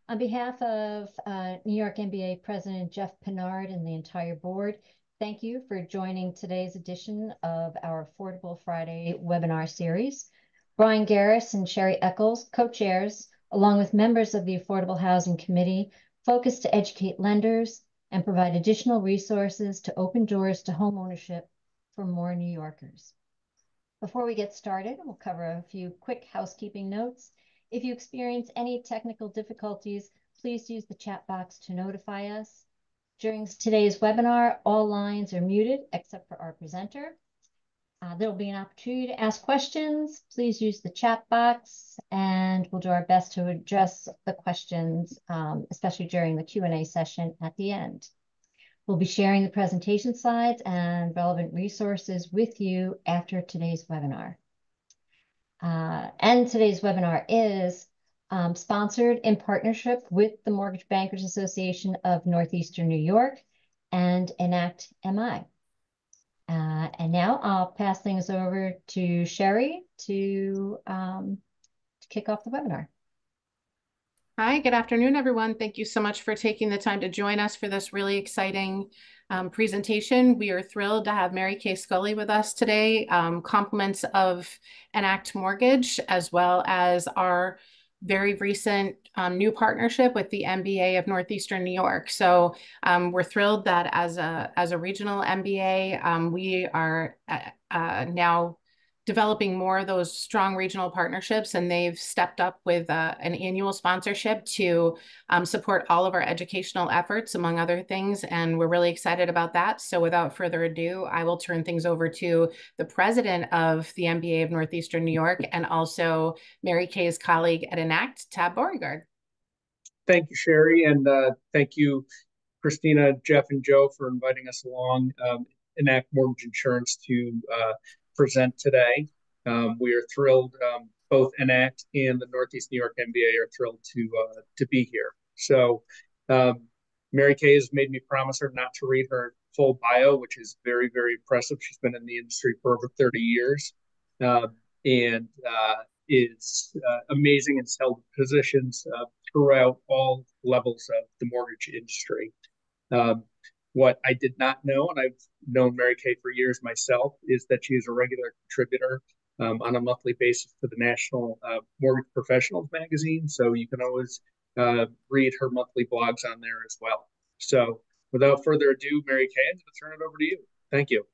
On behalf of New York NBA President Jeff Pinard and the entire board, thank you for joining today's edition of our Affordable Friday webinar series. Brian Garris and Sherry Eccles, co-chairs, along with members of the Affordable Housing Committee, focus to educate lenders and provide additional resources to open doors to homeownership for more New Yorkers. Before we get started, we'll cover a few quick housekeeping notes. If you experience any technical difficulties, please use the chat box to notify us. During today's webinar, all lines are muted except for our presenter. There will be an opportunity to ask questions. Please use the chat box and we'll do our best to address the questions, especially during the Q&A session at the end. We'll be sharing the presentation slides and relevant resources with you after today's webinar. And today's webinar is sponsored in partnership with the Mortgage Bankers Association of Northeastern New York and NYMBA. And now I'll pass things over to Sherry to kick off the webinar. Hi, good afternoon, everyone. Thank you so much for taking the time to join us for this really exciting presentation. We are thrilled to have Mary Kay Scully with us today, compliments of Enact Mortgage, as well as our very recent new partnership with the NBA of Northeastern New York. So we're thrilled that as a regional NBA, we are now developing more of those strong regional partnerships, and they've stepped up with an annual sponsorship to support all of our educational efforts, among other things, and we're really excited about that. So without further ado, I will turn things over to the president of the NBA of Northeastern New York and also Mary Kay's colleague at Enact, Tab Beauregard. Thank you, Sherry, and thank you, Christina, Jeff, and Joe for inviting us along Enact Mortgage Insurance to present today. We are thrilled, both Enact and the Northeast New York NBA are thrilled to be here. So Mary Kay has made me promise her not to read her full bio, which is very, very impressive. She's been in the industry for over 30 years and is amazing and has held positions throughout all levels of the mortgage industry. What I did not know, and I've known Mary Kay for years myself, is that she is a regular contributor on a monthly basis to the National Mortgage Professionals magazine. So you can always read her monthly blogs on there as well. So without further ado, Mary Kay, I'm going to turn it over to you. Thank you.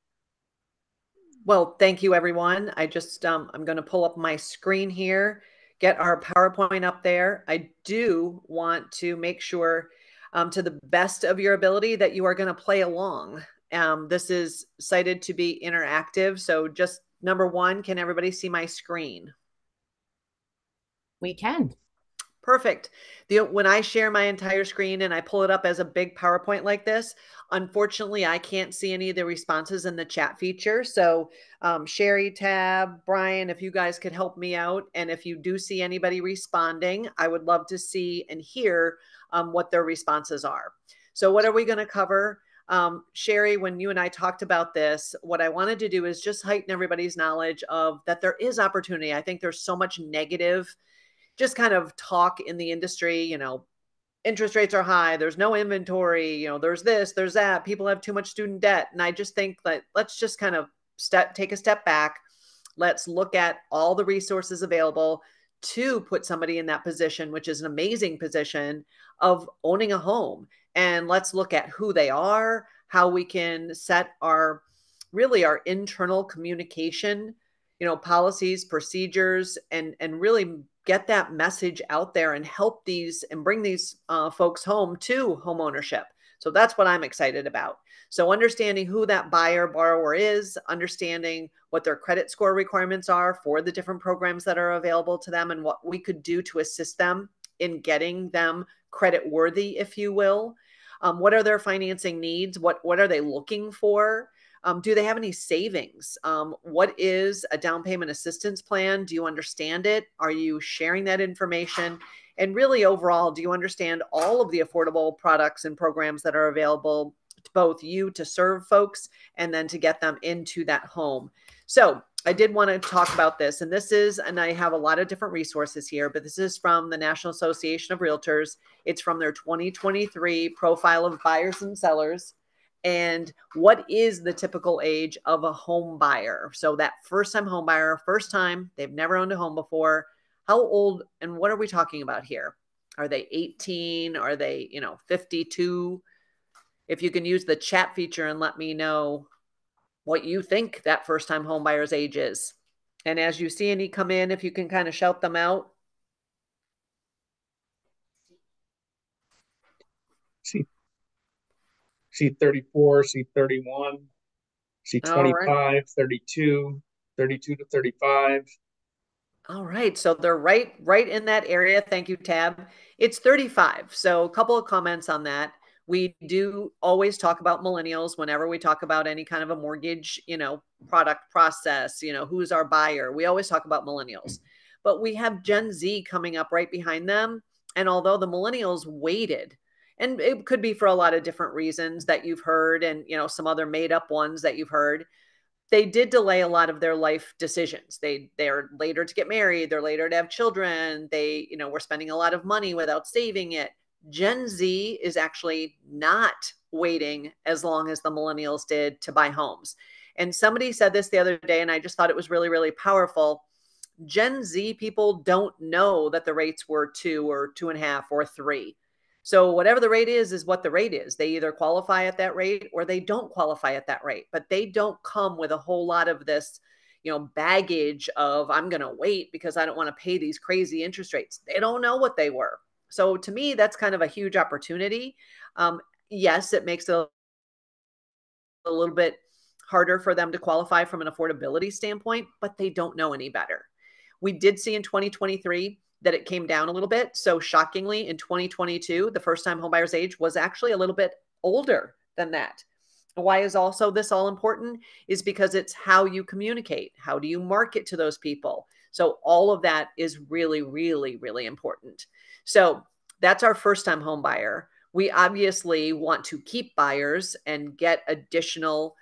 Well, thank you, everyone. I just, I'm going to pull up my screen here, get our PowerPoint up there. I do want to make sure to the best of your ability that you are going to play along. This is cited to be interactive. So just number one, can everybody see my screen? We can. Perfect. When I share my entire screen and I pull it up as a big PowerPoint like this, unfortunately, I can't see any of the responses in the chat feature. So Sherry, Tab, Brian, if you guys could help me out. And if you do see anybody responding, I would love to see and hear what their responses are. So what are we going to cover? Sherry, when you and I talked about this, what I wanted to do is just heighten everybody's knowledge of that there is opportunity. I think there's so much negative just kind of talk in the industry, you know, interest rates are high, there's no inventory, you know, there's this, there's that, people have too much student debt. And I just think that let's just kind of take a step back. Let's look at all the resources available to put somebody in that position, which is an amazing position of owning a home. And let's look at who they are, how we can set our internal communication, you know, policies, procedures, and really get that message out there and help these and bring these folks home to home ownership. So that's what I'm excited about. So understanding who that borrower is, understanding what their credit score requirements are for the different programs that are available to them, and what we could do to assist them in getting them credit worthy, if you will. What are their financing needs? What are they looking for? Do they have any savings? What is a down payment assistance plan? Do you understand it? Are you sharing that information? And really overall, do you understand all of the affordable products and programs that are available to both you to serve folks and then to get them into that home? So I did want to talk about this, and I have a lot of different resources here, but this is from the National Association of Realtors. It's from their 2023 profile of buyers and sellers. And what is the typical age of a home buyer? So that first-time home buyer, first time, they've never owned a home before. How old and what are we talking about here? Are they 18? Are they, 52? If you can use the chat feature and let me know what you think that first-time home buyer's age is. And as you see any come in, if you can kind of shout them out. See 34, see 31, see All right. 25, 32, 32 to 35. All right. So they're right in that area. Thank you, Tab. It's 35. So a couple of comments on that. We do always talk about millennials whenever we talk about any kind of a mortgage, product process, who's our buyer. We always talk about millennials. But we have Gen Z coming up right behind them. And although the millennials waited, and it could be for a lot of different reasons that you've heard and, some other made up ones that you've heard, they did delay a lot of their life decisions. They're later to get married, they're later to have children, they, were spending a lot of money without saving it. Gen Z is actually not waiting as long as the millennials did to buy homes. And somebody said this the other day, and I just thought it was really, really powerful. Gen Z people don't know that the rates were 2 or 2.5 or 3. So whatever the rate is what the rate is. They either qualify at that rate or they don't qualify at that rate, but they don't come with a whole lot of this, baggage of I'm going to wait because I don't want to pay these crazy interest rates. They don't know what they were. So to me, that's kind of a huge opportunity. Yes, it makes it a little bit harder for them to qualify from an affordability standpoint, but they don't know any better. We did see in 2023 that it came down a little bit. So shockingly, in 2022, the first-time homebuyer's age was actually a little bit older than that. Why is also this all important is because it's how you communicate. How do you market to those people? So all of that is really, really, really important. So that's our first-time home buyer. We obviously want to keep buyers and get additional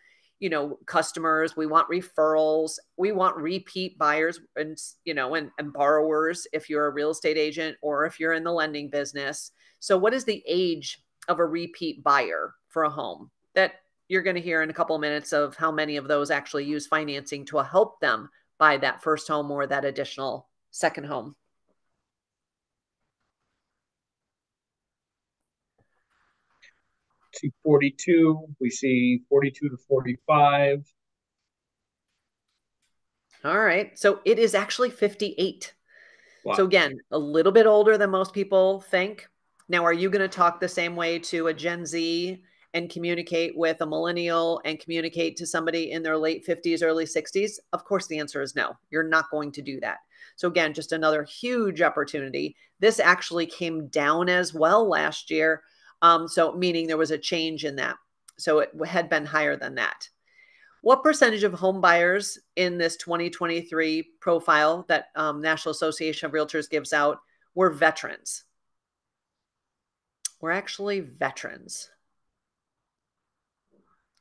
customers. We want referrals. We want repeat buyers and, and borrowers if you're a real estate agent or if you're in the lending business. So what is the age of a repeat buyer for a home? That you're going to hear in a couple of minutes of how many of those actually use financing to help them buy that first home or that additional second home. See 42, we see 42 to 45. All right. So it is actually 58. Wow. So again, a little bit older than most people think. Now, are you going to talk the same way to a Gen Z and communicate with a millennial and communicate to somebody in their late 50s, early 60s? Of course, the answer is no. You're not going to do that. So again, just another huge opportunity. This actually came down as well last year. So meaning there was a change in that. So it had been higher than that. What percentage of home buyers in this 2023 profile that National Association of Realtors gives out were veterans? We're actually veterans.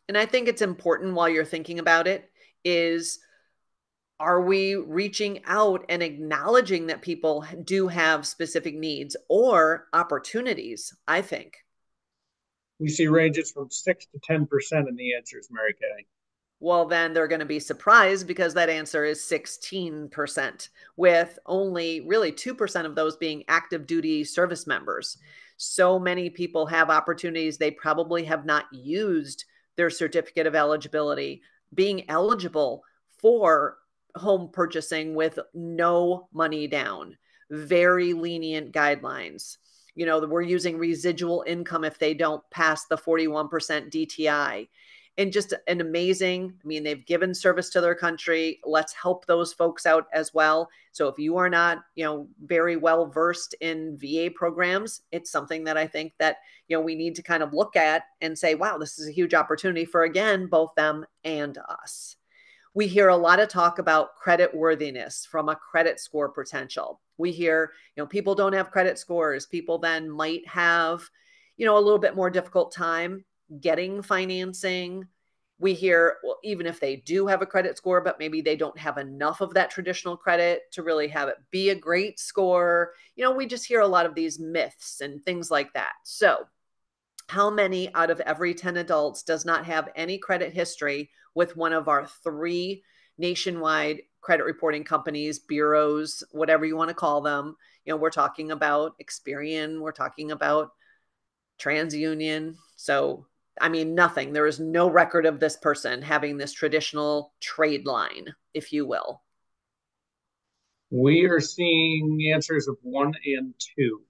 And I think it's important while you're thinking about it is, are we reaching out and acknowledging that people do have specific needs or opportunities? I think. We see ranges from 6 to 10% in the answers, Mary Kay. Well, then they're going to be surprised because that answer is 16%, with only really 2% of those being active duty service members. So many people have opportunities they probably have not used their certificate of eligibility, being eligible for home purchasing with no money down, very lenient guidelines. We're using residual income if they don't pass the 41% DTI. And just an amazing, they've given service to their country. Let's help those folks out as well. So if you are not, very well versed in VA programs, it's something that I think that, we need to kind of look at and say, wow, this is a huge opportunity for, again, both them and us. We hear a lot of talk about credit worthiness from a credit score potential. We hear, people don't have credit scores. People then might have, a little bit more difficult time getting financing, We hear, well, even if they do have a credit score, but maybe they don't have enough of that traditional credit to really have it be a great score. We just hear a lot of these myths and things like that. So how many out of every 10 adults does not have any credit history with one of our 3 nationwide credit reporting companies, bureaus, whatever you want to call them? We're talking about Experian, we're talking about TransUnion. So, I mean, nothing. There is no record of this person having this traditional trade line, if you will. We are seeing answers of 1 and 2.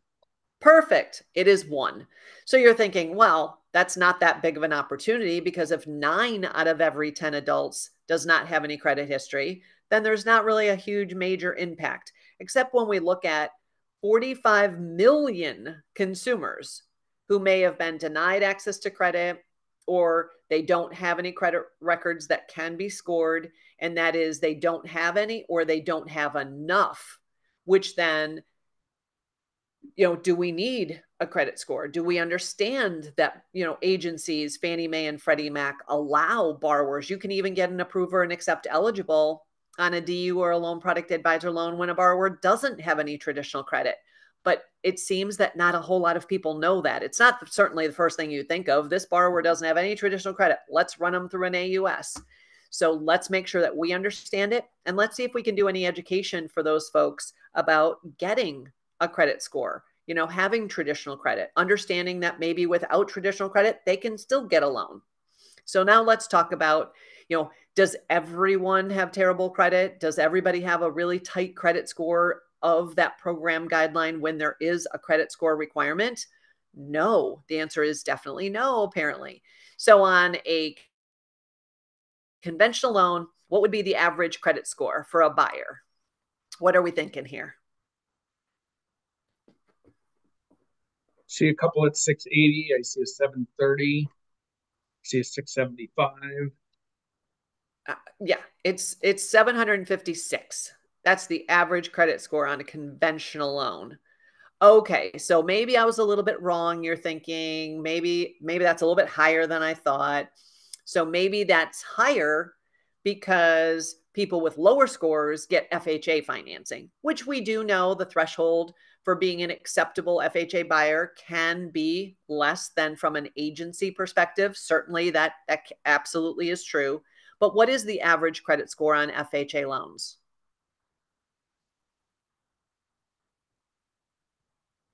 Perfect. It is 1. So you're thinking, well, that's not that big of an opportunity, because if 9 out of every 10 adults does not have any credit history, then there's not really a huge major impact, except when we look at 45 million consumers who may have been denied access to credit, or they don't have any credit records that can be scored. And that is, they don't have any, or they don't have enough, which then, do we need a credit score? Do we understand that, agencies, Fannie Mae and Freddie Mac, allow borrowers, you can even get an approver and accept eligible on a DU or a loan product advisor loan when a borrower doesn't have any traditional credit. But it seems that not a whole lot of people know that. It's not certainly the first thing you think of. This borrower doesn't have any traditional credit. Let's run them through an AUS. So let's make sure that we understand it. And let's see if we can do any education for those folks about getting a credit score, having traditional credit, understanding that maybe without traditional credit, they can still get a loan. So now let's talk about, does everyone have terrible credit? Does everybody have a really tight credit score of that program guideline when there is a credit score requirement? No, the answer is definitely no, apparently. So on a conventional loan, what would be the average credit score for a buyer? What are we thinking here? See a couple at 680. I see a 730. I see a 675. Yeah, it's 756. That's the average credit score on a conventional loan. Okay, so maybe I was a little bit wrong. You're thinking maybe that's a little bit higher than I thought. So maybe that's higher because people with lower scores get FHA financing, which we do know the threshold for being an acceptable FHA buyer can be less than from an agency perspective. Certainly that absolutely is true. But what is the average credit score on FHA loans?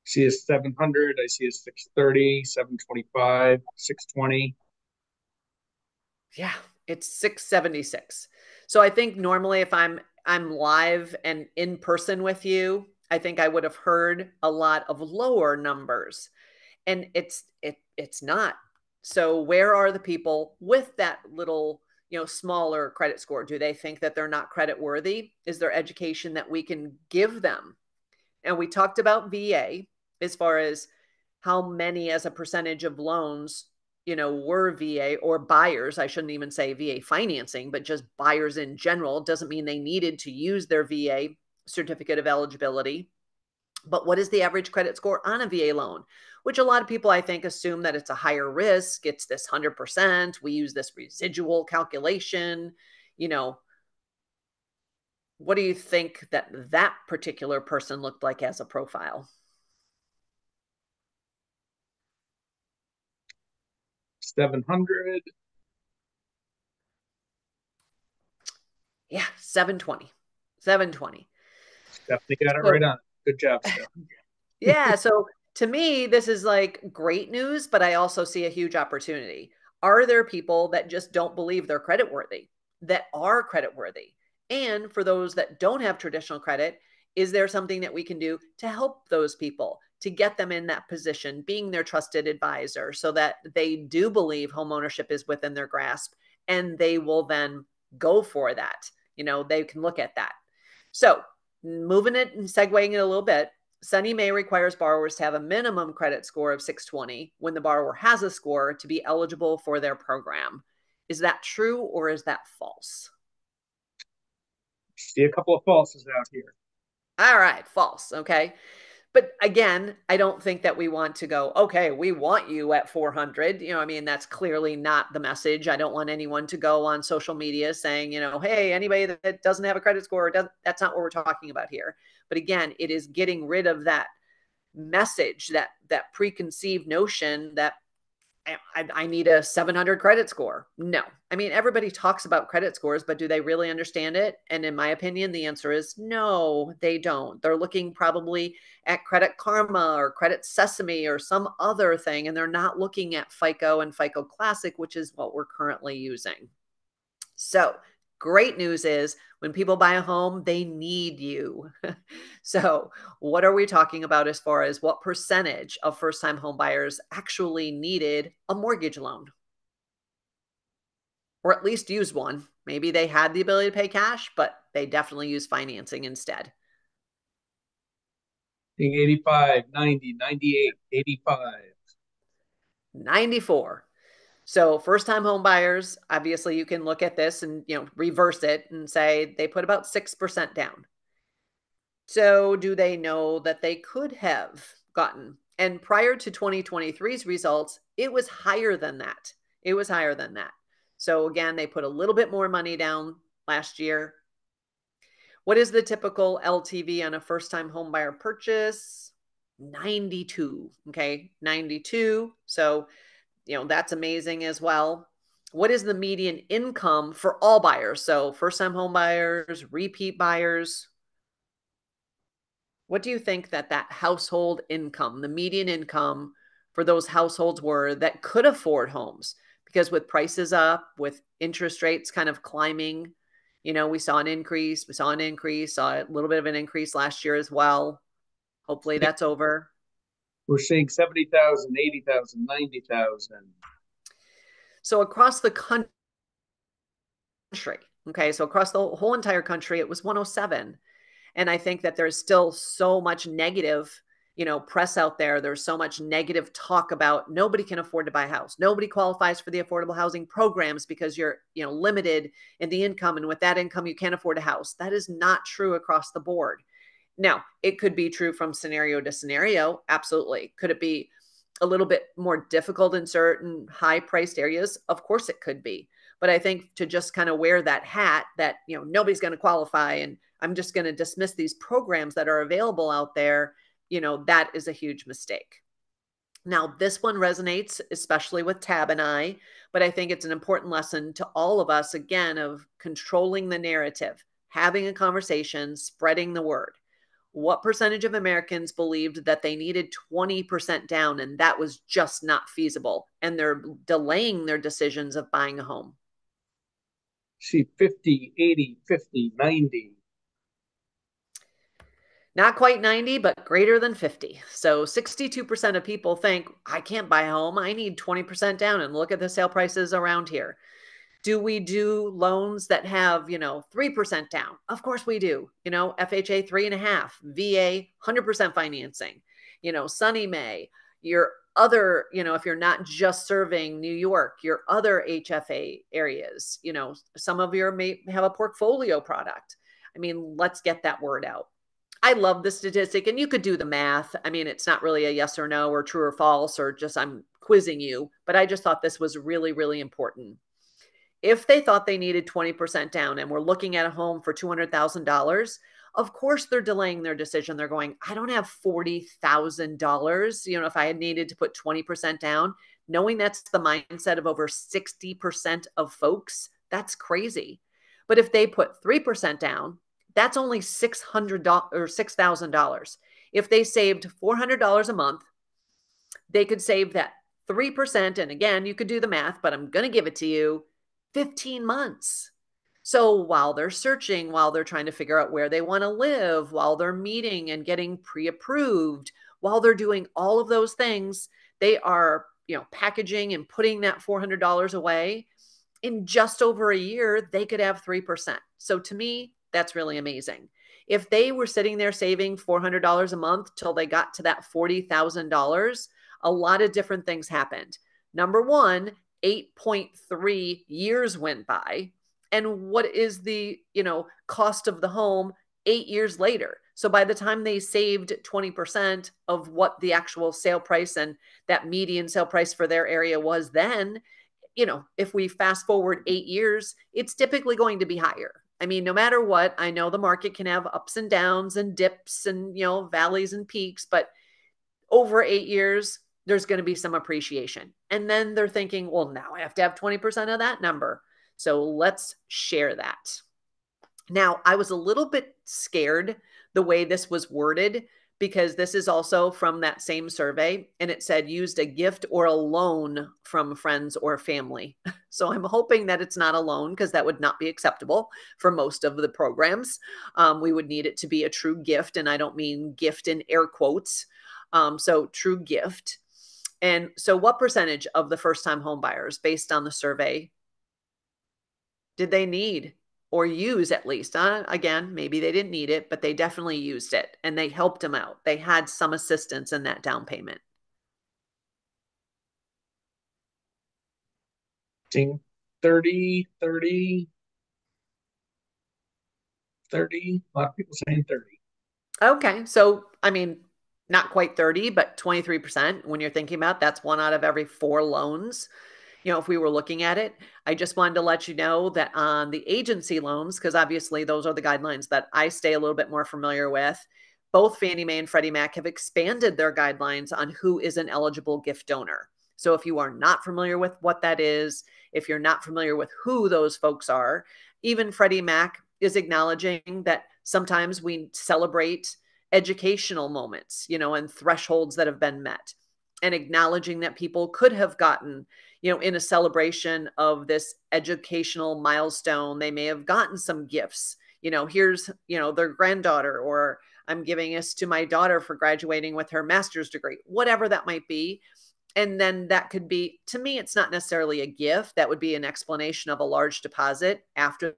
See a 700. I see a 630, 725, 620. Yeah, it's 676. So I think normally if I'm live and in person with you, I think I would have heard a lot of lower numbers. And it's not. So where are the people with that little, smaller credit score? Do they think that they're not credit worthy? Is there education that we can give them? And we talked about VA as far as how many as a percentage of loans, were VA or buyers. I shouldn't even say VA financing, but just buyers in general. Doesn't mean they needed to use their VA certificate of eligibility. But what is the average credit score on a VA loan? Which a lot of people, I think, assume that it's a higher risk. It's this 100%. We use this residual calculation. What do you think that particular person looked like as a profile? 700. Yeah, 720. 720. Stephanie got it So, right on. Good job, Stephanie. yeah. So to me, this is like great news, but I also see a huge opportunity. Are there people that just don't believe they're credit worthy, that are credit worthy? And for those that don't have traditional credit, is there something that we can do to help those people, to get them in that position, being their trusted advisor, so that they do believe homeownership is within their grasp and they will then go for that? They can look at that. So moving it and segueing it a little bit, Sunny Mae requires borrowers to have a minimum credit score of 620 when the borrower has a score to be eligible for their program. Is that true or is that false? See a couple of falses out here. All right, false. Okay. But again, I don't think that we want to go, okay, we want you at 400. I mean, that's clearly not the message. I don't want anyone to go on social media saying, hey, anybody that doesn't have a credit score, that's not what we're talking about here. But again, it is getting rid of that message, that preconceived notion that I need a 700 credit score. No. I mean, everybody talks about credit scores, but do they really understand it? And in my opinion, the answer is no, they don't. They're looking probably at Credit Karma or Credit Sesame or some other thing, and they're not looking at FICO and FICO Classic, which is what we're currently using. So great news is when people buy a home, they need you. So what are we talking about as far as what percentage of first-time home buyers actually needed a mortgage loan? Or at least use one. Maybe they had the ability to pay cash, but they definitely use financing instead. 85, 90, 98, 85. 94. So first-time home buyers, obviously you can look at this and reverse it and say they put about 6% down. So do they know that they could have gotten? And prior to 2023's results, it was higher than that. It was higher than that. So again, they put a little bit more money down last year. What is the typical LTV on a first-time home buyer purchase? 92. Okay, 92. So, that's amazing as well. What is the median income for all buyers? So first-time home buyers, repeat buyers. What do you think that household income, the median income for those households were that could afford homes? Because with prices up, with interest rates kind of climbing, we saw an increase. We saw an increase, saw a little bit of an increase last year as well. Hopefully that's over. We're seeing 70,000, 80,000, 90,000. So across the country, okay, so across the whole entire country, it was 107. And I think that there's still so much negative, press out there. There's so much negative talk about nobody can afford to buy a house. Nobody qualifies for the affordable housing programs because you're, limited in the income. And with that income, you can't afford a house. That is not true across the board. Now, it could be true from scenario to scenario. Absolutely. Could it be a little bit more difficult in certain high priced areas? Of course it could be. But I think to just kind of wear that hat that, nobody's going to qualify and I'm just going to dismiss these programs that are available out there, that is a huge mistake. Now, this one resonates, especially with Tab and I, but I think it's an important lesson to all of us, again, of controlling the narrative, having a conversation, spreading the word. What percentage of Americans believed that they needed 20% down and that was just not feasible and they're delaying their decisions of buying a home? See 50, 80, 50, 90. Not quite 90, but greater than 50. So 62% of people think, I can't buy a home. I need 20% down and look at the sale prices around here. Do we do loans that have, 3% down? Of course we do. FHA 3.5, VA 100% financing, Sunny Mae, your other, if you're not just serving New York, your other HFA areas, some of your may have a portfolio product. I mean, let's get that word out. I love the statistic and you could do the math. I mean, it's not really a yes or no or true or false or just I'm quizzing you, but I just thought this was really, really important. If they thought they needed 20% down and we're looking at a home for $200,000, of course they're delaying their decision. They're going, I don't have $40,000. If I had needed to put 20% down, knowing that's the mindset of over 60% of folks, that's crazy. But if they put 3% down, that's only $600 or $6,000. If they saved $400 a month, they could save that 3%. And again, you could do the math, but I'm going to give it to you, 15 months. So while they're searching, while they're trying to figure out where they want to live, while they're meeting and getting pre-approved, while they're doing all of those things, they are, packaging and putting that $400 away. In just over a year, they could have 3%. So to me, that's really amazing. If they were sitting there saving $400 a month till they got to that $40,000, a lot of different things happened. Number one, 8.3 years went by. And what is the, cost of the home 8 years later. So by the time they saved 20% of what the actual sale price and that median sale price for their area was then, if we fast forward 8 years, it's typically going to be higher. I mean, no matter what, I know the market can have ups and downs and dips and, valleys and peaks, but over 8 years, there's going to be some appreciation. And then they're thinking, well, now I have to have 20% of that number. So let's share that. Now, I was a little bit scared the way this was worded, because this is also from that same survey, and it said used a gift or a loan from friends or family. So I'm hoping that it's not a loan, because that would not be acceptable for most of the programs. We would need it to be a true gift, and I don't mean gift in air quotes. So true gift. And so what percentage of the first-time home buyers, based on the survey, did they need or use at least? Again, maybe they didn't need it, but they definitely used it and they helped them out. They had some assistance in that down payment. 30, 30, 30. A lot of people saying 30. Okay. So, I mean, not quite 30, but 23% when you're thinking about that's 1 out of every 4 loans. If we were looking at it, I just wanted to let you know that on the agency loans, because obviously those are the guidelines that I stay a little bit more familiar with, both Fannie Mae and Freddie Mac have expanded their guidelines on who is an eligible gift donor. So if you are not familiar with what that is, if you're not familiar with who those folks are, even Freddie Mac is acknowledging that sometimes we celebrate educational moments, and thresholds that have been met, and acknowledging that people could have gotten, in a celebration of this educational milestone, they may have gotten some gifts. Here's, their granddaughter, or I'm giving this to my daughter for graduating with her master's degree, whatever that might be. And then that could be, to me, it's not necessarily a gift. That would be an explanation of a large deposit after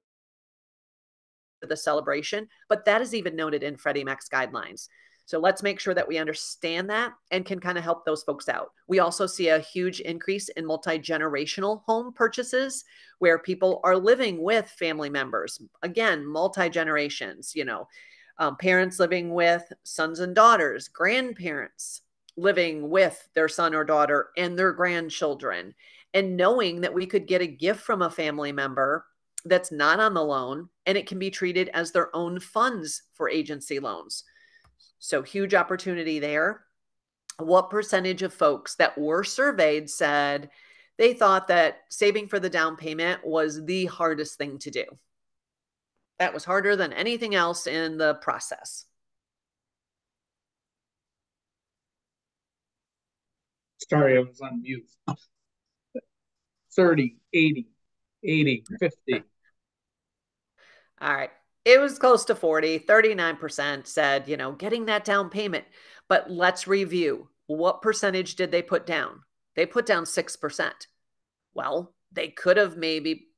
the celebration, but that is even noted in Freddie Mac's guidelines. So let's make sure that we understand that and can kind of help those folks out. We also see a huge increase in multi-generational home purchases where people are living with family members. Again, multi-generations, parents living with sons and daughters, grandparents living with their son or daughter and their grandchildren, and knowing that we could get a gift from a family member that's not on the loan, and it can be treated as their own funds for agency loans. So huge opportunity there. What percentage of folks that were surveyed said they thought that saving for the down payment was the hardest thing to do? That was harder than anything else in the process. Sorry, I was on mute. 30, 80, 80, 50. All right. It was close to 40. 39% said, getting that down payment. But let's review. What percentage did they put down? They put down 6%. Well, they could have maybe,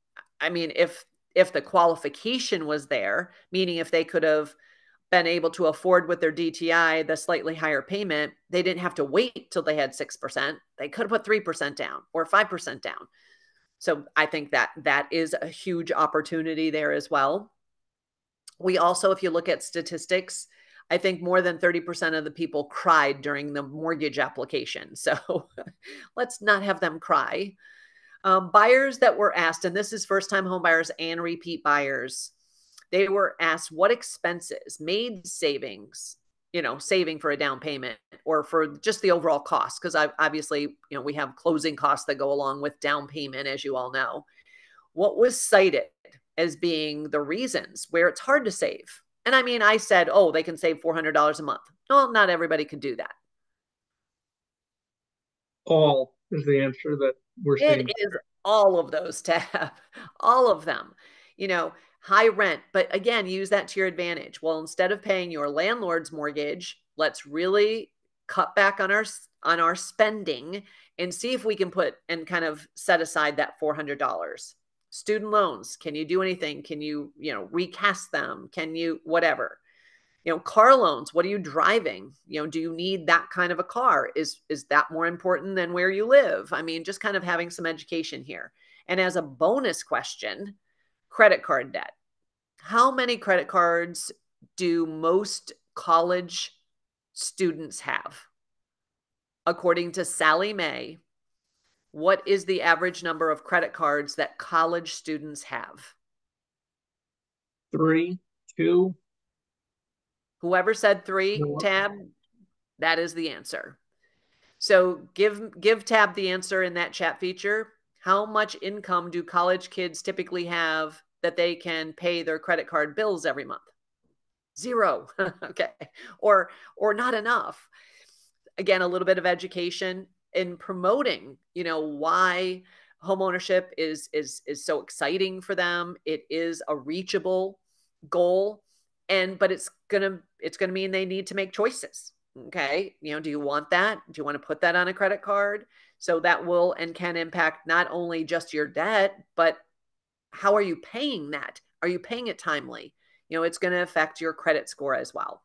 if the qualification was there, meaning if they could have been able to afford with their DTI the slightly higher payment, they didn't have to wait till they had 6%. They could have put 3% down or 5% down. So I think that is a huge opportunity there as well. We also, if you look at statistics, I think more than 30% of the people cried during the mortgage application. So let's not have them cry. Buyers that were asked, and this is first-time home buyers and repeat buyers, they were asked what expenses made savings, saving for a down payment or for just the overall cost. Because obviously, we have closing costs that go along with down payment, as you all know. What was cited as being the reasons where it's hard to save? And I said, oh, they can save $400 a month. Well, not everybody could do that. All is the answer that we're seeing. It is all of those, Tab, all of them. High rent, but again, use that to your advantage. Well, instead of paying your landlord's mortgage, let's really cut back on our spending and see if we can put and kind of set aside that $400. Student loans, can you do anything? Can you, recast them? Can you, whatever? Car loans, what are you driving? Do you need that kind of a car? Is that more important than where you live? Just kind of having some education here. And as a bonus question, credit card debt. How many credit cards do most college students have? According to Sally Mae, what is the average number of credit cards that college students have? 3, 2. Whoever said 3, No. Tab, that is the answer. So give Tab the answer in that chat feature. How much income do college kids typically have that they can pay their credit card bills every month? 0. Okay. Or not enough. Again, a little bit of education in promoting, why homeownership is so exciting for them. It is a reachable goal, but it's gonna mean they need to make choices. Okay, do you want that? Do you want to put that on a credit card? So that will and can impact not only just your debt, but how are you paying that? Are you paying it timely? It's going to affect your credit score as well.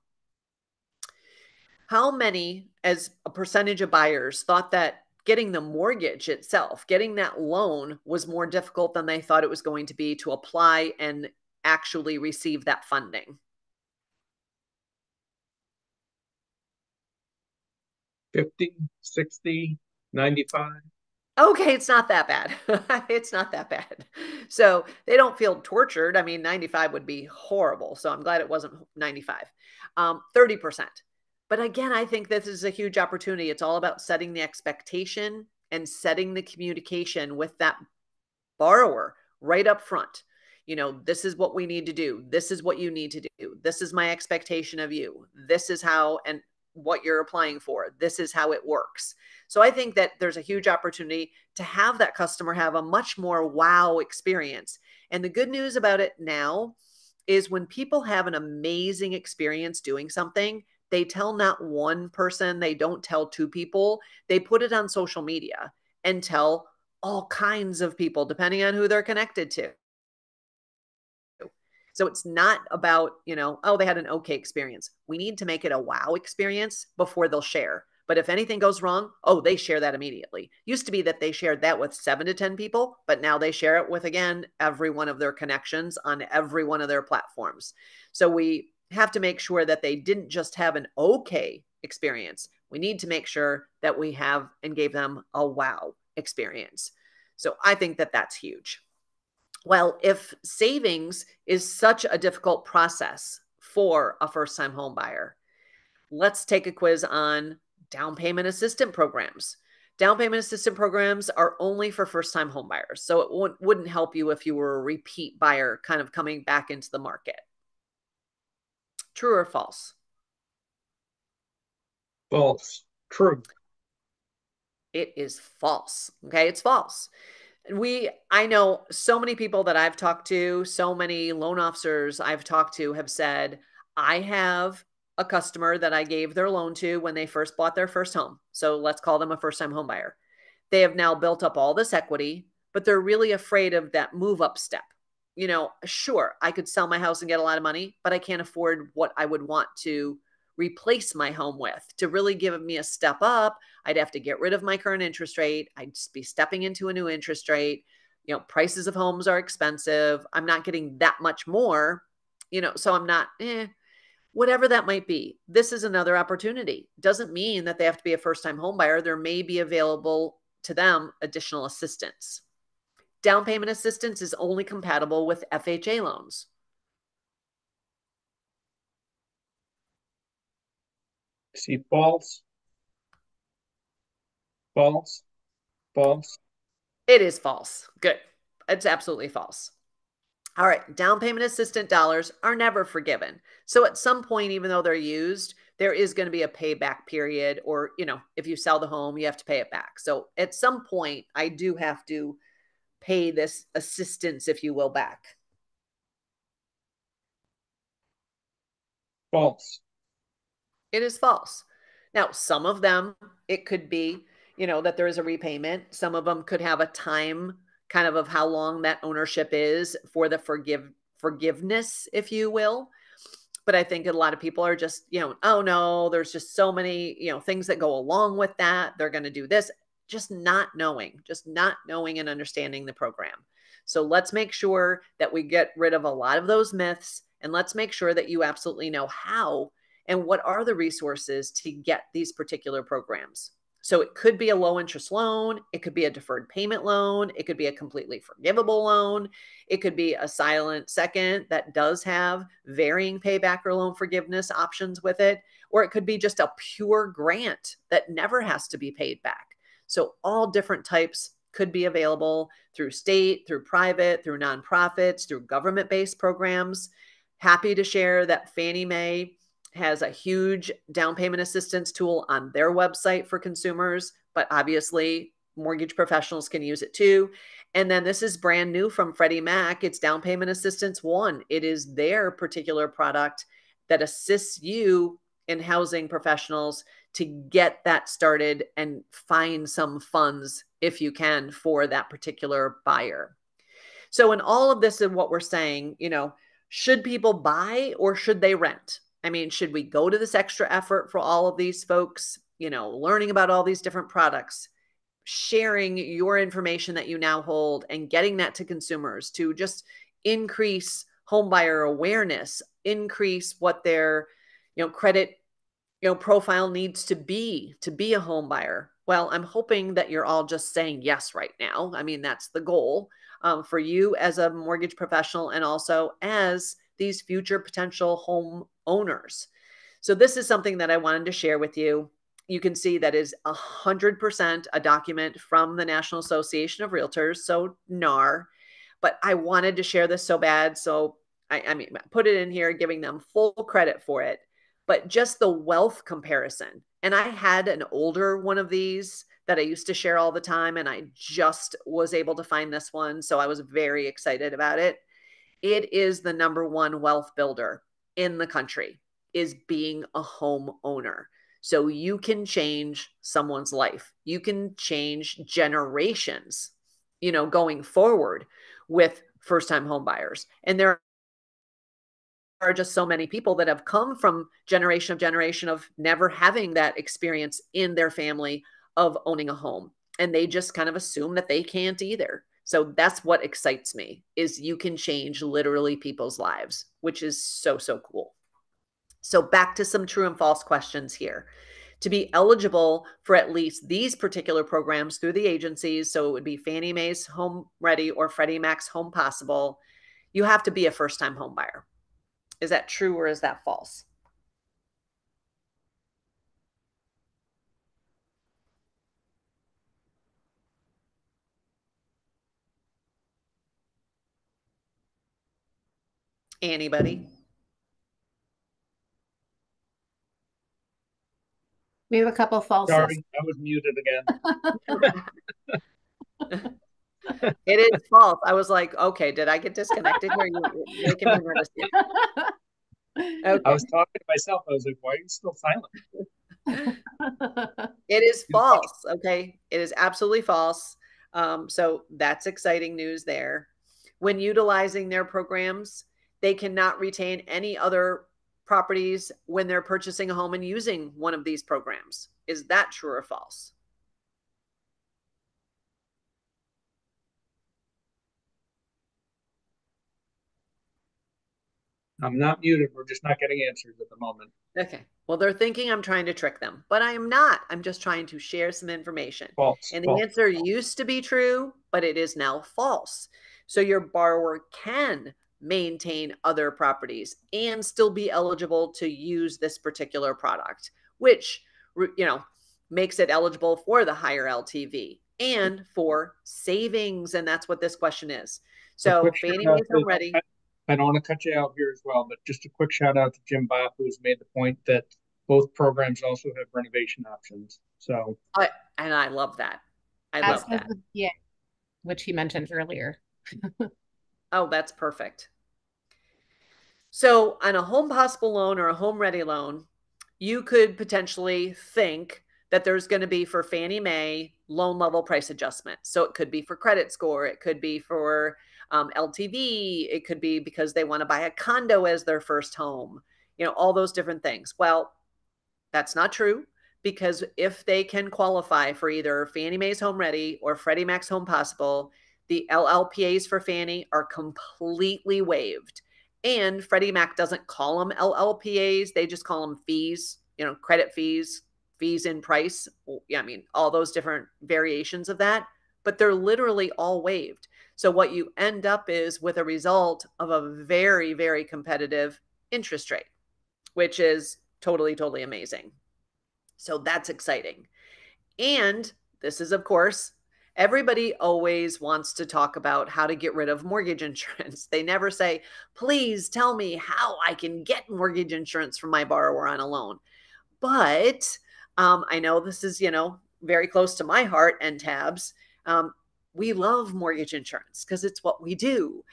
How many, as a percentage of buyers, thought that getting the mortgage itself, getting that loan, was more difficult than they thought it was going to be to apply and actually receive that funding? 50, 60, 95. Okay, it's not that bad. It's not that bad. So they don't feel tortured. I mean, 95 would be horrible. So I'm glad it wasn't 95. 30%. But again, I think this is a huge opportunity. It's all about setting the expectation and setting the communication with that borrower right up front. This is what we need to do. This is what you need to do. This is my expectation of you. This is how and what you're applying for. This is how it works. So I think that there's a huge opportunity to have that customer have a much more wow experience. And the good news about it now is when people have an amazing experience doing something, they tell not one person, they don't tell 2 people, they put it on social media and tell all kinds of people, depending on who they're connected to. So it's not about, oh, they had an okay experience. We need to make it a wow experience before they'll share. But if anything goes wrong, oh, they share that immediately. Used to be that they shared that with 7 to 10 people, but now they share it with, again, every one of their connections on every one of their platforms. So we have to make sure that they didn't just have an okay experience. We need to make sure that we have and gave them a wow experience. So I think that that's huge. Well, if savings is such a difficult process for a first-time home buyer, let's take a quiz on down payment assistance programs. Down payment assistance programs are only for first-time home buyers, so it wouldn't help you if you were a repeat buyer kind of coming back into the market. True or false? False. True. It is false. Okay, it's false. I know so many people that I've talked to, so many loan officers I've talked to have said, I have a customer that I gave their loan to when they first bought their first home. So let's call them a first-time home buyer. They have now built up all this equity, but they're really afraid of that move up step. Sure, I could sell my house and get a lot of money, but I can't afford what I would want to replace my home with. To really give me a step up, I'd have to get rid of my current interest rate. I'd be stepping into a new interest rate. Prices of homes are expensive. I'm not getting that much more, so I'm not, whatever that might be. This is another opportunity. Doesn't mean that they have to be a first-time home buyer. There may be available to them additional assistance. Down payment assistance is only compatible with FHA loans. See, false. False. False. It is false. Good. It's absolutely false. All right. Down payment assistance dollars are never forgiven. So at some point, even though they're used, there is going to be a payback period, or, if you sell the home, you have to pay it back. So at some point, I do have to pay this assistance, if you will, back. False. It is false. Now, some of them, it could be, that there is a repayment. Some of them could have a time kind of how long that ownership is for the forgiveness, if you will. But I think a lot of people are just, oh no, there's just so many, things that go along with that. They're going to do this, just not knowing and understanding the program. So let's make sure that we get rid of a lot of those myths And let's make sure that you absolutely know how and what are the resources to get these particular programs. So it could be a low interest loan. It could be a deferred payment loan. It could be a completely forgivable loan. It could be a silent second that does have varying payback or loan forgiveness options with it. Or it could be just a pure grant that never has to be paid back. So all different types could be available through state, through private, through nonprofits, through government-based programs. Happy to share that Fannie Mae has a huge down payment assistance tool on their website for consumers, but obviously mortgage professionals can use it too. And then this is brand new from Freddie Mac. It's Down Payment Assistance One. It is their particular product that assists you in housing professionals to get that started and find some funds, if you can, for that particular buyer. So in all of this and what we're saying, should people buy or should they rent? I mean, should we go to this extra effort for all of these folks, learning about all these different products, sharing your information that you now hold and getting that to consumers to just increase homebuyer awareness, increase what their, credit, profile needs to be a home buyer? Well, I'm hoping that you're all just saying yes right now. I mean, that's the goal for you as a mortgage professional and also as these future potential home owners. So this is something that I wanted to share with you. You can see that is 100% a document from the National Association of Realtors, so NAR. But I wanted to share this so bad. So I mean, put it in here, giving them full credit for it. But just the wealth comparison. And I had an older one of these that I used to share all the time, and I just was able to find this one. So I was very excited about it. It is the #1 wealth builder in the country, is being a homeowner. So you can change someone's life. You can change generations, going forward with first-time home buyers. And there are just so many people that have come from generation of never having that experience in their family of owning a home. And they just kind of assume that they can't either. So that's what excites me, is you can change literally people's lives, which is so, so cool. So back to some true and false questions here. To be eligible for at least these particular programs through the agencies, so it would be Fannie Mae's Home Ready or Freddie Mac's Home Possible, you have to be a first-time home buyer. Is that true or is that false? Anybody? We have a couple falses. Sorry, I was muted again. It is false. I was like, okay, did I get disconnected here? You're making me nervous. Okay. I was talking to myself. I was like, why are you still silent? It is false. Okay. It is absolutely false. So that's exciting news there. When utilizing their programs, they cannot retain any other properties when they're purchasing a home and using one of these programs. Is that true or false? I'm not muted. We're just not getting answers at the moment. Okay. Well, they're thinking I'm trying to trick them, but I am not. I'm just trying to share some information. False. And the answer used to be true, but it is now false. So your borrower can maintain other properties and still be eligible to use this particular product, which, makes it eligible for the higher LTV and for savings. And that's what this question is. So Fannie Mae's Home Ready. I don't want to cut you out here as well, but just a quick shout out to Jim Bopp, who's made the point that both programs also have renovation options. So, and I love that. I love that. Yeah, which he mentioned earlier. Oh, that's perfect. So on a Home Possible loan or a Home Ready loan, you could potentially think that there's going to be, for Fannie Mae, loan level price adjustment. So it could be for credit score. It could be for LTV. It could be because they want to buy a condo as their first home, all those different things. Well, that's not true, because if they can qualify for either Fannie Mae's Home Ready or Freddie Mac's Home Possible, the LLPAs for Fannie are completely waived. And Freddie Mac doesn't call them LLPAs. They just call them fees, credit fees, fees in price. I mean, all those different variations of that, but they're literally all waived. So what you end up is with a result of a very, very competitive interest rate, which is totally, totally amazing. So that's exciting. And this is, of course, everybody always wants to talk about how to get rid of mortgage insurance. They never say, please tell me how I can get mortgage insurance from my borrower on a loan. But I know this is, very close to my heart and Tabs. We love mortgage insurance because it's what we do.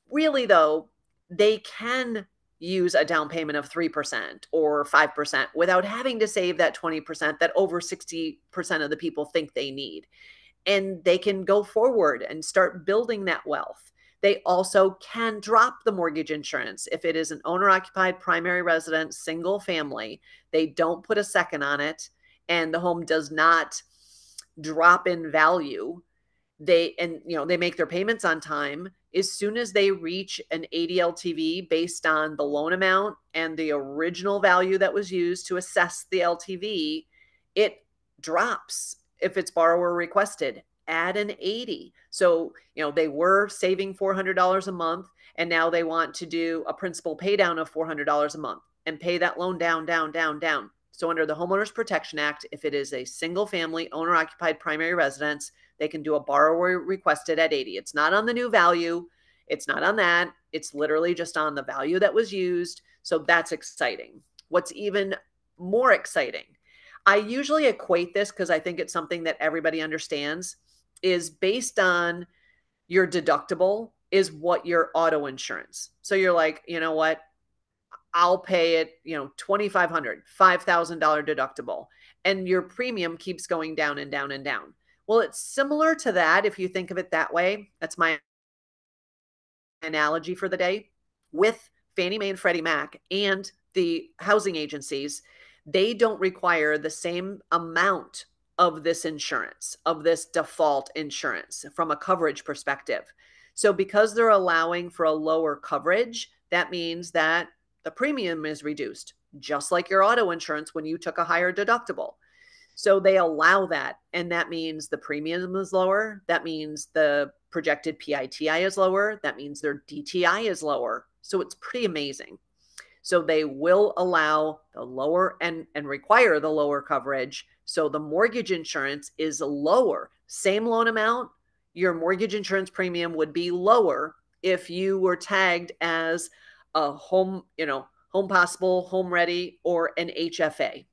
Really, though, they can use a down payment of 3% or 5% without having to save that 20% that over 60% of the people think they need. And they can go forward and start building that wealth. They also can drop the mortgage insurance. If it is an owner-occupied primary residence, single family, they don't put a second on it, and the home does not drop in value. They make their payments on time. As soon as they reach an 80 LTV based on the loan amount and the original value that was used to assess the LTV, it drops if it's borrower requested. Add an 80. So, they were saving $400 a month, and now they want to do a principal pay down of $400 a month and pay that loan down, down, down, down. So under the Homeowners Protection Act, if it is a single family owner occupied primary residence, they can do a borrower requested at 80. It's not on the new value. It's not on that. It's literally just on the value that was used. So that's exciting. What's even more exciting, I usually equate this because I think it's something that everybody understands, is based on your deductible is what your auto insurance. So you're like, you know what? I'll pay it, $2,500, $5,000 deductible, and your premium keeps going down and down and down. Well, it's similar to that if you think of it that way. That's my analogy for the day. With Fannie Mae and Freddie Mac and the housing agencies, they don't require the same amount of this insurance, of this default insurance from a coverage perspective. So because they're allowing for a lower coverage, that means that the premium is reduced, just like your auto insurance when you took a higher deductible. So they allow that. And that means the premium is lower. That means the projected PITI is lower. That means their DTI is lower. So it's pretty amazing. So they will allow the lower and require the lower coverage. So the mortgage insurance is lower. Same loan amount, your mortgage insurance premium would be lower if you were tagged as a home, home possible, home ready, or an HFA.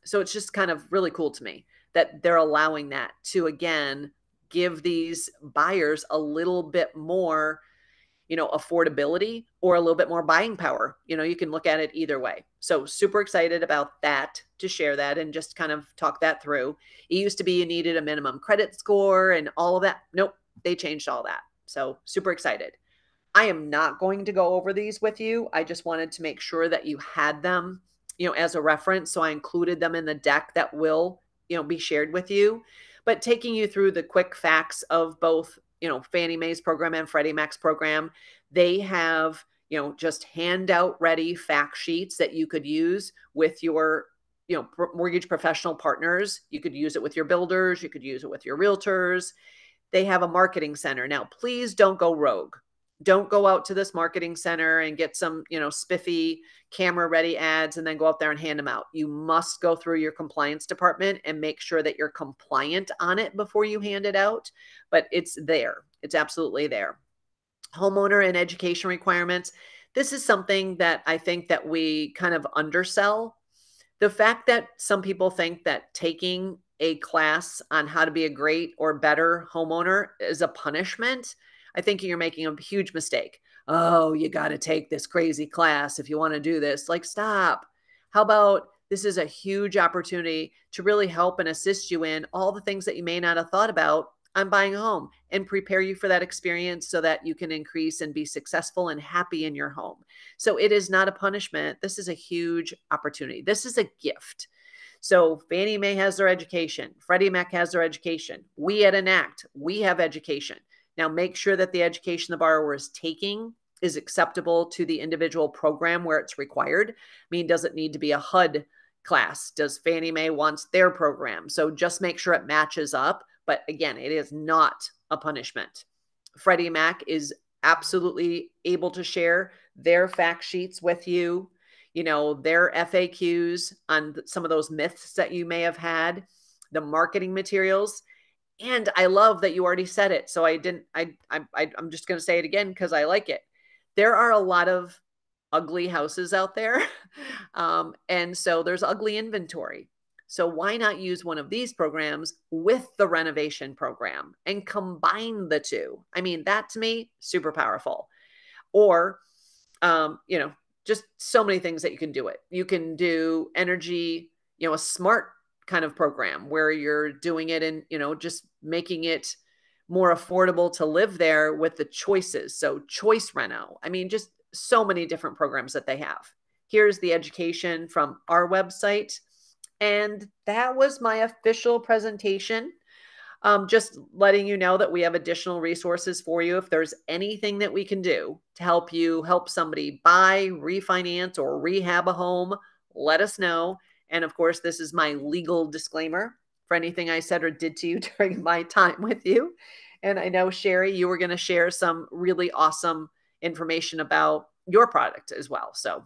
So it's just kind of really cool to me that they're allowing that to, again, give these buyers a little bit more, affordability or a little bit more buying power. You can look at it either way. So super excited about that, to share that and just kind of talk that through. It used to be you needed a minimum credit score and all of that. Nope, they changed all that. So super excited. I am not going to go over these with you. I just wanted to make sure that you had them, as a reference. So I included them in the deck that will, be shared with you. But taking you through the quick facts of both, Fannie Mae's program and Freddie Mac's program, they have, just handout ready fact sheets that you could use with your, mortgage professional partners. You could use it with your builders. You could use it with your realtors. They have a marketing center. Now, please don't go rogue. Don't go out to this marketing center and get some, spiffy camera ready ads and then go out there and hand them out. You must go through your compliance department and make sure that you're compliant on it before you hand it out. But it's there. It's absolutely there. Homeowner and education requirements. This is something that I think that we kind of undersell. The fact that some people think that taking a class on how to be a great or better homeowner is a punishment, I think you're making a huge mistake. Oh, you got to take this crazy class if you want to do this. Like, stop. How about this is a huge opportunity to really help and assist you in all the things that you may not have thought about on buying a home and prepare you for that experience so that you can increase and be successful and happy in your home. So it is not a punishment. This is a huge opportunity. This is a gift. So Fannie Mae has their education. Freddie Mac has their education. We at Enact, we have education. Now make sure that the education the borrower is taking is acceptable to the individual program where it's required. I mean, does it need to be a HUD class? Does Fannie Mae wants their program? So just make sure it matches up. But again, it is not a punishment. Freddie Mac is absolutely able to share their fact sheets with you, their FAQs on some of those myths that you may have had, the marketing materials. And I love that you already said it. So I'm just going to say it again because I like it. There are a lot of ugly houses out there. And so there's ugly inventory. So why not use one of these programs with the renovation program and combine the two? I mean, that to me, super powerful. Or, just so many things that you can do it. You can do energy, a smart kind of program where you're doing it and, just making it more affordable to live there with the choices. So choice reno. I mean, just so many different programs that they have. Here's the education from our website. And that was my official presentation. Just letting you know that we have additional resources for you. If there's anything that we can do to help somebody buy, refinance, or rehab a home, let us know. And of course, this is my legal disclaimer for anything I said or did to you during my time with you. And I know, Sherry, you were going to share some really awesome information about your product as well. So,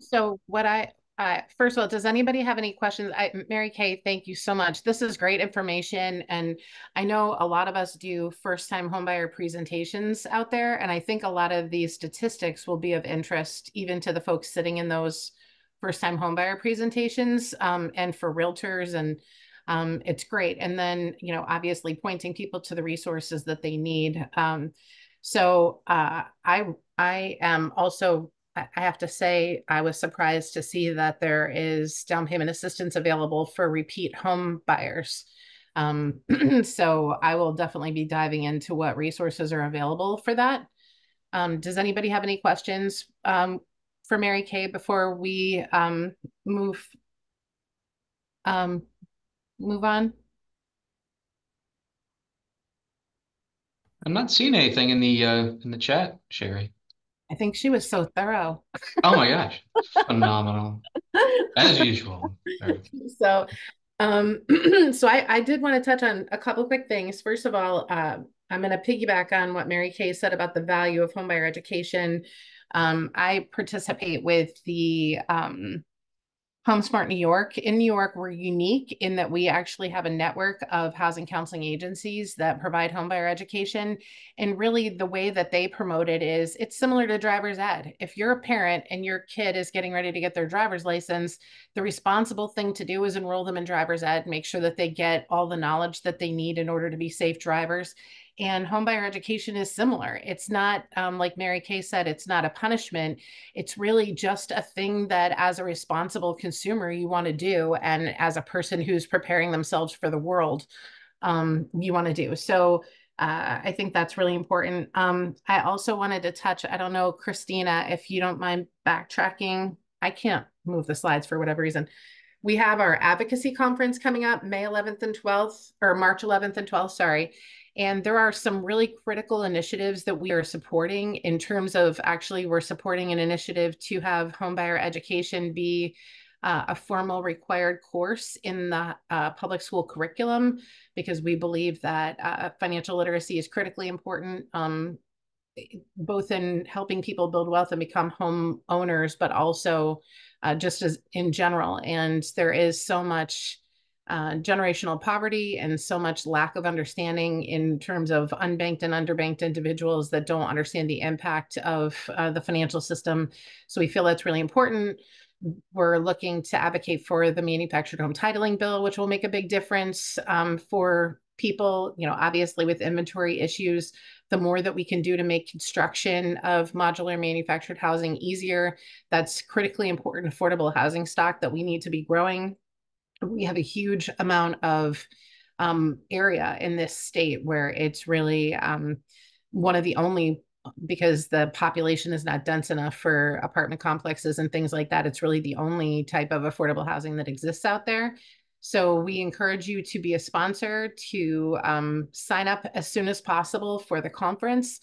so first of all, does anybody have any questions? Mary Kay, thank you so much. This is great information. And I know a lot of us do first-time homebuyer presentations out there. And I think a lot of these statistics will be of interest even to the folks sitting in those first-time homebuyer presentations, and for realtors. And it's great. And then, obviously pointing people to the resources that they need. I am also, I have to say, I was surprised to see that there is down payment assistance available for repeat home buyers. So I will definitely be diving into what resources are available for that. Does anybody have any questions for Mary Kay before we move on? I'm not seeing anything in the chat, Sherry. I think she was so thorough. Oh my gosh, phenomenal as usual. So, so I did want to touch on a couple quick things. First of all, I'm going to piggyback on what Mary Kay said about the value of homebuyer education. I participate with the HomeSmart New York. In New York, we're unique in that we actually have a network of housing counseling agencies that provide homebuyer education. And really the way that they promote it is it's similar to driver's ed. If you're a parent and your kid is getting ready to get their driver's license, the responsible thing to do is enroll them in driver's ed, make sure that they get all the knowledge that they need in order to be safe drivers. And homebuyer education is similar. It's not, like Mary Kay said, it's not a punishment. It's really just a thing that as a responsible consumer you want to do. And as a person who's preparing themselves for the world, you want to do. So I think that's really important. I also wanted to touch, I don't know, Christina, if you don't mind backtracking. I can't move the slides for whatever reason. We have our advocacy conference coming up May 11th and 12th, or March 11th and 12th, sorry. And there are some really critical initiatives that we are supporting in terms of actually we're supporting an initiative to have homebuyer education be a formal required course in the public school curriculum, because we believe that financial literacy is critically important, both in helping people build wealth and become home owners, but also just as in general. And there is so much generational poverty and so much lack of understanding in terms of unbanked and underbanked individuals that don't understand the impact of the financial system. So we feel that's really important. We're looking to advocate for the manufactured home titling bill, which will make a big difference for people, obviously with inventory issues. The more that we can do to make construction of modular manufactured housing easier, that's critically important affordable housing stock that we need to be growing. We have a huge amount of area in this state where it's really one of the only, because the population is not dense enough for apartment complexes and things like that. It's really the only type of affordable housing that exists out there. So we encourage you to be a sponsor, to sign up as soon as possible for the conference.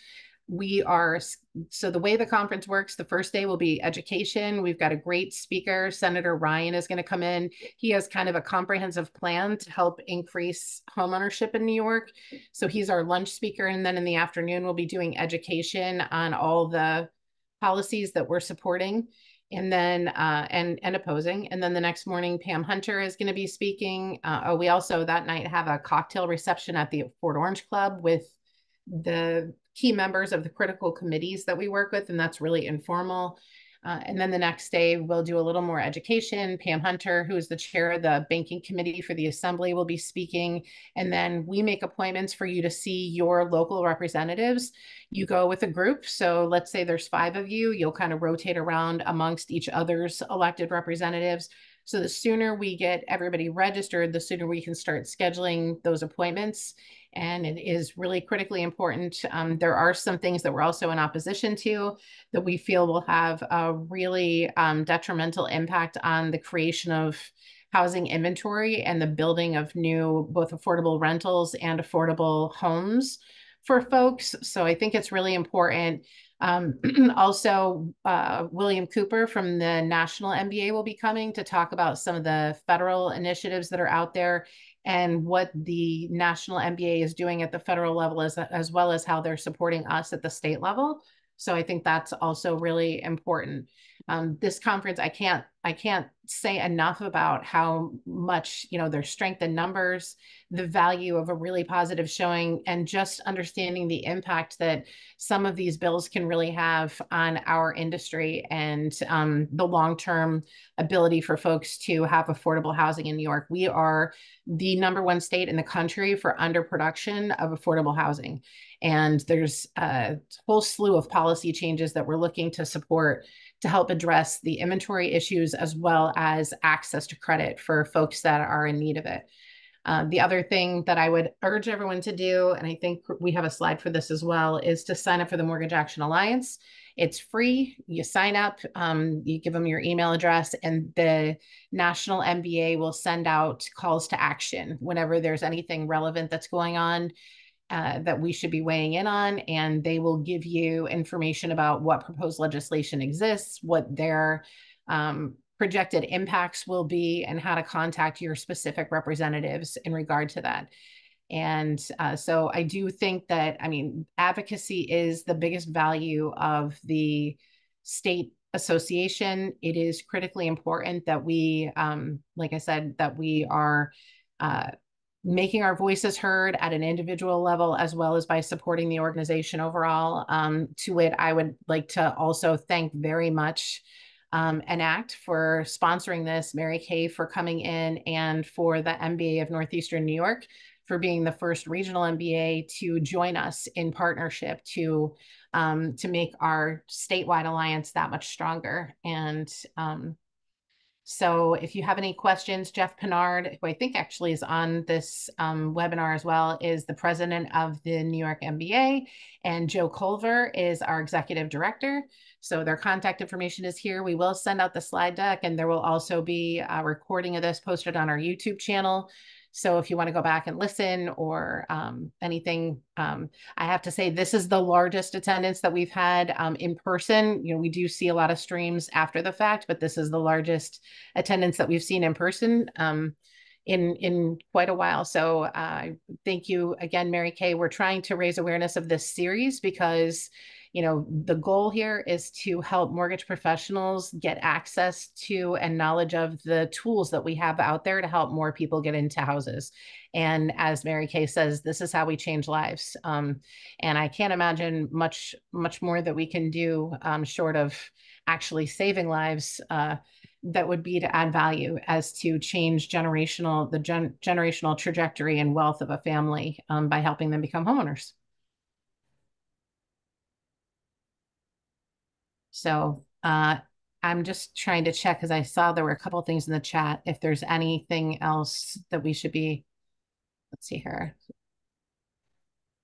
So the way the conference works, the first day will be education. We've got a great speaker. Senator Ryan is going to come in. He has kind of a comprehensive plan to help increase homeownership in New York. So he's our lunch speaker. And then in the afternoon, we'll be doing education on all the policies that we're supporting and then and opposing. And then the next morning, Pam Hunter is going to be speaking. We also that night have a cocktail reception at the Fort Orange Club with the key members of the critical committees that we work with, and that's really informal. And then the next day, we'll do a little more education. Pam Hunter, who is the chair of the banking committee for the assembly, will be speaking. And then we make appointments for you to see your local representatives. You go with a group. So let's say there's 5 of you, you'll kind of rotate around amongst each other's elected representatives. So the sooner we get everybody registered, the sooner we can start scheduling those appointments. And it is really critically important. There are some things that we're also in opposition to that we feel will have a really detrimental impact on the creation of housing inventory and the building of new both affordable rentals and affordable homes for folks. So I think it's really important. Also, William Cooper from the National MBA will be coming to talk about some of the federal initiatives that are out there and what the National MBA is doing at the federal level as well as how they're supporting us at the state level. So I think that's also really important. This conference, I can't say enough about how much, there's strength in numbers, the value of a really positive showing, and just understanding the impact that some of these bills can really have on our industry and the long-term ability for folks to have affordable housing in New York. We are the #1 state in the country for underproduction of affordable housing. And there's a whole slew of policy changes that we're looking to support to help address the inventory issues as well as access to credit for folks that are in need of it. The other thing that I would urge everyone to do, and I think we have a slide for this as well, is to sign up for the Mortgage Action Alliance. It's free. You sign up, you give them your email address, and the National MBA will send out calls to action whenever there's anything relevant that's going on that we should be weighing in on, and they will give you information about what proposed legislation exists, what their projected impacts will be, and how to contact your specific representatives in regard to that. And so I do think that, advocacy is the biggest value of the state association. It is critically important that we, like I said, that we are making our voices heard at an individual level, as well as by supporting the organization overall. To it, I would like to also thank very much ENACT for sponsoring this, Mary Kay for coming in, and for the MBA of Northeastern New York for being the first regional MBA to join us in partnership to make our statewide alliance that much stronger. And so if you have any questions, Jeff Pinard, who I think actually is on this webinar as well, is the president of the New York MBA, and Joe Culver is our executive director. So their contact information is here. We will send out the slide deck, and there will also be a recording of this posted on our YouTube channel. So if you want to go back and listen or anything, I have to say this is the largest attendance that we've had in person. We do see a lot of streams after the fact, but this is the largest attendance that we've seen in person in quite a while. So thank you again, Mary Kay. We're trying to raise awareness of this series because the goal here is to help mortgage professionals get access to and knowledge of the tools that we have out there to help more people get into houses. And as Mary Kay says, this is how we change lives. And I can't imagine much more that we can do short of actually saving lives that would be to add value as to change generational trajectory and wealth of a family by helping them become homeowners. So I'm just trying to check because I saw there were a couple of things in the chat. If there's anything else that we should be, let's see here.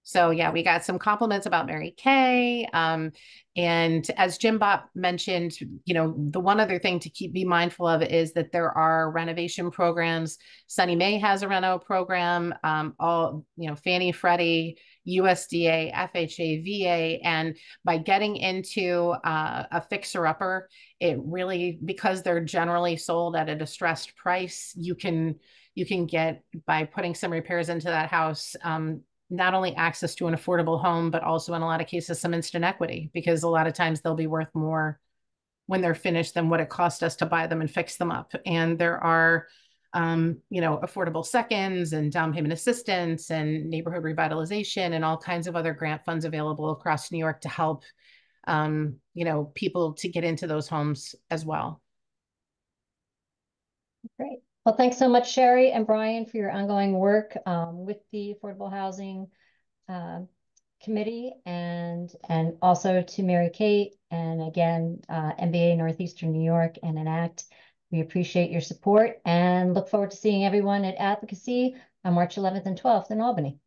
So yeah, we got some compliments about Mary Kay. And as Jim Bob mentioned, the one other thing to be mindful of is that there are renovation programs. Sunny Mae has a reno program, Fannie, Freddie, USDA, FHA, VA. And by getting into a fixer-upper, it really, because they're generally sold at a distressed price, you can get, by putting some repairs into that house, not only access to an affordable home, but also in a lot of cases, some instant equity, because a lot of times they'll be worth more when they're finished than what it cost us to buy them and fix them up. And there are, affordable seconds and down payment assistance and neighborhood revitalization and all kinds of other grant funds available across New York to help, people to get into those homes as well. Great. Well, thanks so much, Sherry and Brian, for your ongoing work with the Affordable Housing Committee, and also to Mary Kate, and again, NBA Northeastern New York and Enact. We appreciate your support and look forward to seeing everyone at Advocacy on March 11th and 12th in Albany.